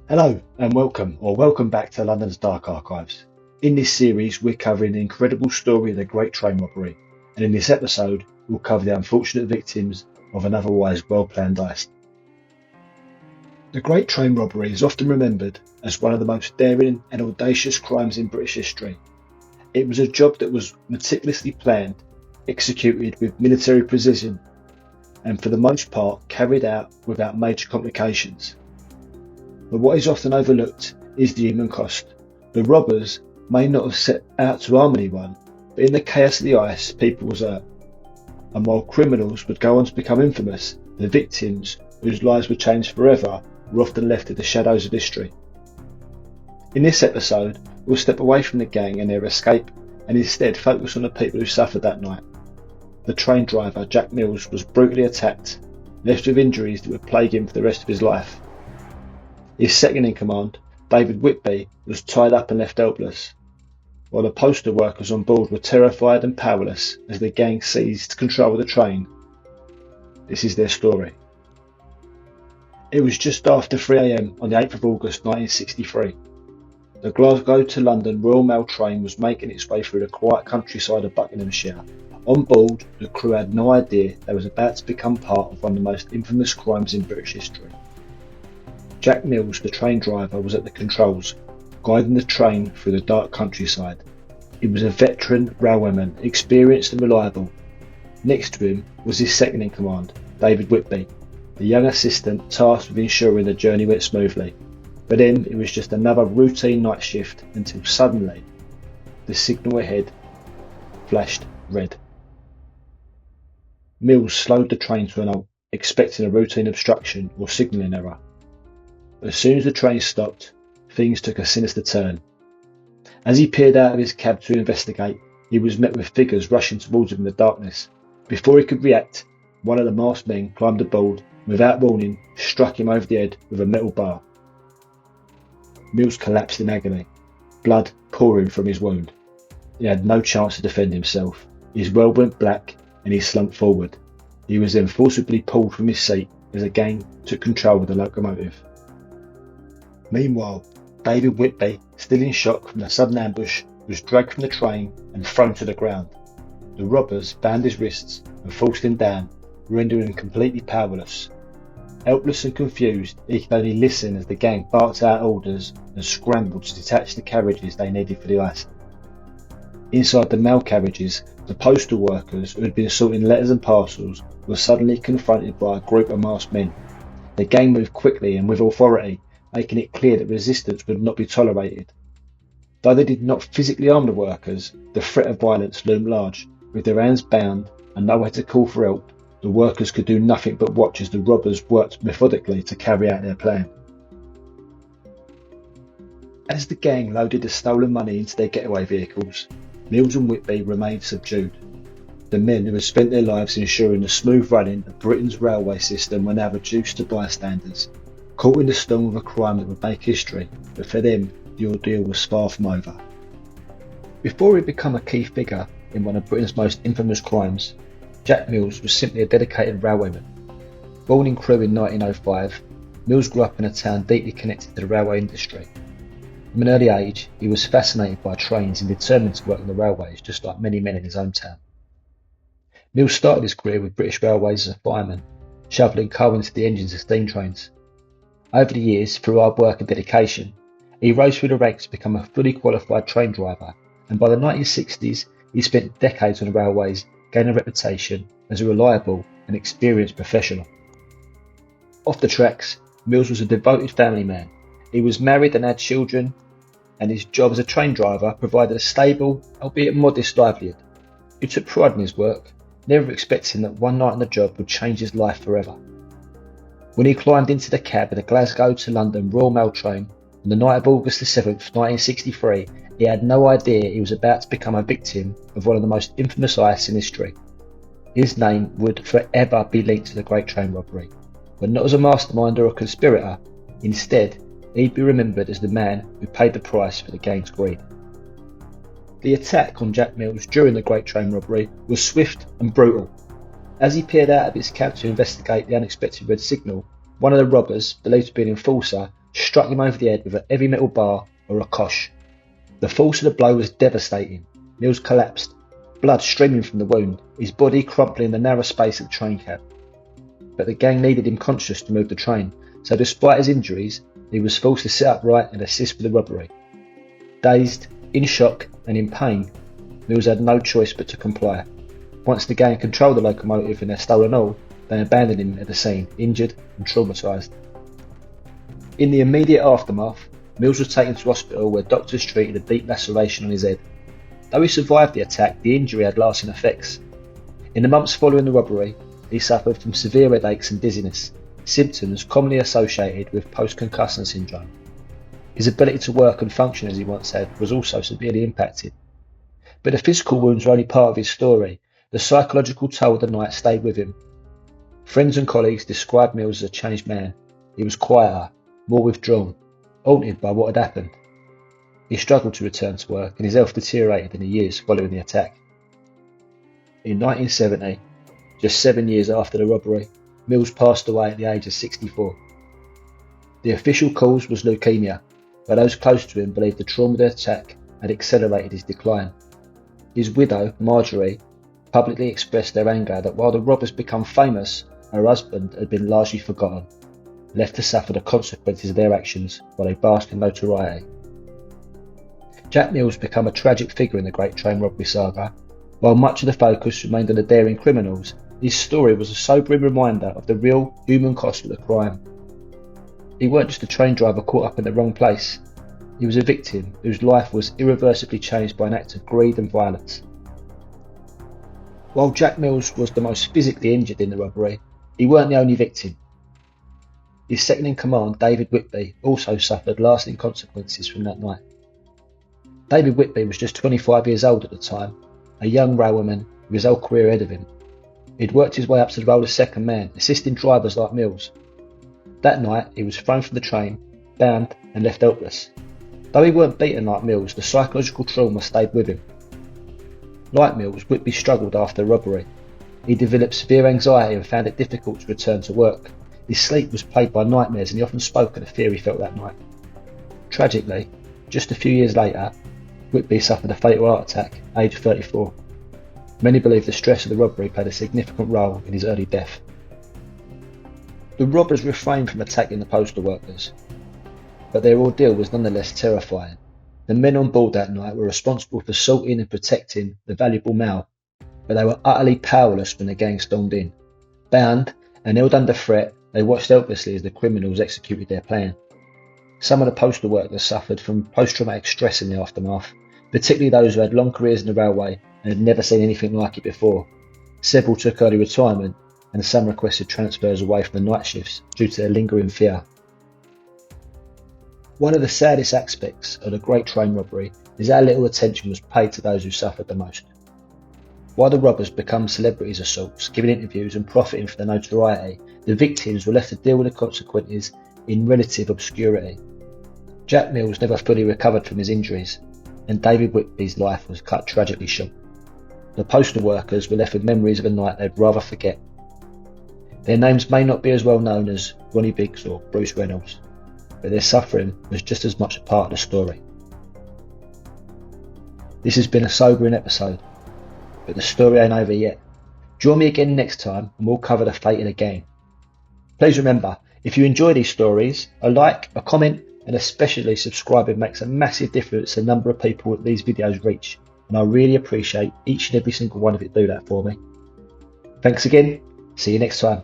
Hello and welcome back to London's Dark Archives. In this series, we're covering the incredible story of the Great Train Robbery, and in this episode, we'll cover the unfortunate victims of an otherwise well-planned heist. The Great Train Robbery is often remembered as one of the most daring and audacious crimes in British history. It was a job that was meticulously planned, executed with military precision, and for the most part carried out without major complications. But what is often overlooked is the human cost. The robbers may not have set out to harm anyone, but in the chaos of the heist, people was hurt. And while criminals would go on to become infamous, the victims, whose lives were changed forever, were often left in the shadows of history. In this episode, we'll step away from the gang and their escape, and instead focus on the people who suffered that night. The train driver, Jack Mills, was brutally attacked, left with injuries that would plague him for the rest of his life. His second-in-command, David Whitby, was tied up and left helpless, while the postal workers on board were terrified and powerless as the gang seized control of the train. This is their story. It was just after 3 a.m. on the 8th of August 1963. The Glasgow to London Royal Mail train was making its way through the quiet countryside of Buckinghamshire. On board, the crew had no idea they was about to become part of one of the most infamous crimes in British history. Jack Mills, the train driver, was at the controls, guiding the train through the dark countryside. He was a veteran railwayman, experienced and reliable. Next to him was his second-in-command, David Whitby, the young assistant tasked with ensuring the journey went smoothly. For them, it was just another routine night shift until suddenly the signal ahead flashed red. Mills slowed the train to an halt, expecting a routine obstruction or signalling error. As soon as the train stopped, things took a sinister turn. As he peered out of his cab to investigate, he was met with figures rushing towards him in the darkness. Before he could react, one of the masked men climbed aboard and, without warning, struck him over the head with a metal bar. Mills collapsed in agony, blood pouring from his wound. He had no chance to defend himself. His world went black and he slumped forward. He was then forcibly pulled from his seat as a gang took control of the locomotive. Meanwhile, David Whitby, still in shock from the sudden ambush, was dragged from the train and thrown to the ground. The robbers bound his wrists and forced him down, rendering him completely powerless. Helpless and confused, he could only listen as the gang barked out orders and scrambled to detach the carriages they needed for the heist. Inside the mail carriages, the postal workers who had been sorting letters and parcels were suddenly confronted by a group of masked men. The gang moved quickly and with authority, making it clear that resistance would not be tolerated. Though they did not physically harm the workers, the threat of violence loomed large. With their hands bound and nowhere to call for help, the workers could do nothing but watch as the robbers worked methodically to carry out their plan. As the gang loaded the stolen money into their getaway vehicles, Mills and Whitby remained subdued. The men who had spent their lives ensuring the smooth running of Britain's railway system were now reduced to bystanders, caught in the storm of a crime that would make history, but for them, the ordeal was far from over. Before he became a key figure in one of Britain's most infamous crimes, Jack Mills was simply a dedicated railwayman. Born in Crewe in 1905, Mills grew up in a town deeply connected to the railway industry. From an early age, he was fascinated by trains and determined to work on the railways, just like many men in his own town. Mills started his career with British Railways as a fireman, shoveling coal into the engines of steam trains. Over the years, through hard work and dedication, he rose through the ranks to become a fully qualified train driver, and by the 1960s, he spent decades on the railways, gaining a reputation as a reliable and experienced professional. Off the tracks, Mills was a devoted family man. He was married and had children, and his job as a train driver provided a stable, albeit modest livelihood. He took pride in his work, never expecting that one night on the job would change his life forever. When he climbed into the cab of the Glasgow to London Royal Mail train on the night of August 7th, 1963, he had no idea he was about to become a victim of one of the most infamous heists in history. His name would forever be linked to the Great Train Robbery, but not as a mastermind or a conspirator. Instead, he'd be remembered as the man who paid the price for the gang's greed. The attack on Jack Mills during the Great Train Robbery was swift and brutal. As he peered out of his cab to investigate the unexpected red signal, one of the robbers, believed to be an enforcer, struck him over the head with a heavy metal bar or a kosh. The force of the blow was devastating. Mills collapsed, blood streaming from the wound, his body crumpling in the narrow space of the train cab. But the gang needed him conscious to move the train, so despite his injuries, he was forced to sit upright and assist with the robbery. Dazed, in shock and in pain, Mills had no choice but to comply. Once the gang controlled the locomotive and their stolen all, they abandoned him at the scene, injured and traumatised. In the immediate aftermath, Mills was taken to hospital where doctors treated a deep laceration on his head. Though he survived the attack, the injury had lasting effects. In the months following the robbery, he suffered from severe headaches and dizziness, symptoms commonly associated with post-concussion syndrome. His ability to work and function, as he once said, was also severely impacted. But the physical wounds were only part of his story. The psychological toll of the night stayed with him. Friends and colleagues described Mills as a changed man. He was quieter, more withdrawn, haunted by what had happened. He struggled to return to work and his health deteriorated in the years following the attack. In 1970, just 7 years after the robbery, Mills passed away at the age of 64. The official cause was leukemia, but those close to him believed the trauma of the attack had accelerated his decline. His widow, Marjorie, publicly expressed their anger that while the robbers become famous, her husband had been largely forgotten, left to suffer the consequences of their actions while they basked in notoriety. Jack Mills became a tragic figure in the Great Train Robbery saga. While much of the focus remained on the daring criminals, his story was a sobering reminder of the real human cost of the crime. He weren't just a train driver caught up in the wrong place. He was a victim whose life was irreversibly changed by an act of greed and violence. While Jack Mills was the most physically injured in the robbery, he weren't the only victim. His second-in-command, David Whitby, also suffered lasting consequences from that night. David Whitby was just 25 years old at the time, a young railwayman with his whole career ahead of him. He'd worked his way up to the role of second man, assisting drivers like Mills. That night, he was thrown from the train, bound and left helpless. Though he weren't beaten like Mills, the psychological trauma stayed with him. Like Mills, Whitby struggled after the robbery. He developed severe anxiety and found it difficult to return to work. His sleep was plagued by nightmares and he often spoke of the fear he felt that night. Tragically, just a few years later, Whitby suffered a fatal heart attack, aged 34. Many believe the stress of the robbery played a significant role in his early death. The robbers refrained from attacking the postal workers, but their ordeal was nonetheless terrifying. The men on board that night were responsible for sorting and protecting the valuable mail, but they were utterly powerless when the gang stormed in. Bound and held under threat, they watched helplessly as the criminals executed their plan. Some of the postal workers suffered from post-traumatic stress in the aftermath, particularly those who had long careers in the railway and had never seen anything like it before. Several took early retirement, and some requested transfers away from the night shifts due to their lingering fear. One of the saddest aspects of the Great Train Robbery is how little attention was paid to those who suffered the most. While the robbers become celebrities of sorts, giving interviews and profiting from the notoriety, the victims were left to deal with the consequences in relative obscurity. Jack Mills never fully recovered from his injuries, and David Whitby's life was cut tragically short. The postal workers were left with memories of a night they'd rather forget. Their names may not be as well known as Ronnie Biggs or Bruce Reynolds, but their suffering was just as much a part of the story. This has been a sobering episode, but the story ain't over yet. Join me again next time and we'll cover the fate of the gang. Please remember, if you enjoy these stories, a like, a comment and especially subscribing makes a massive difference to the number of people that these videos reach, and I really appreciate each and every single one of you do that for me. Thanks again, see you next time.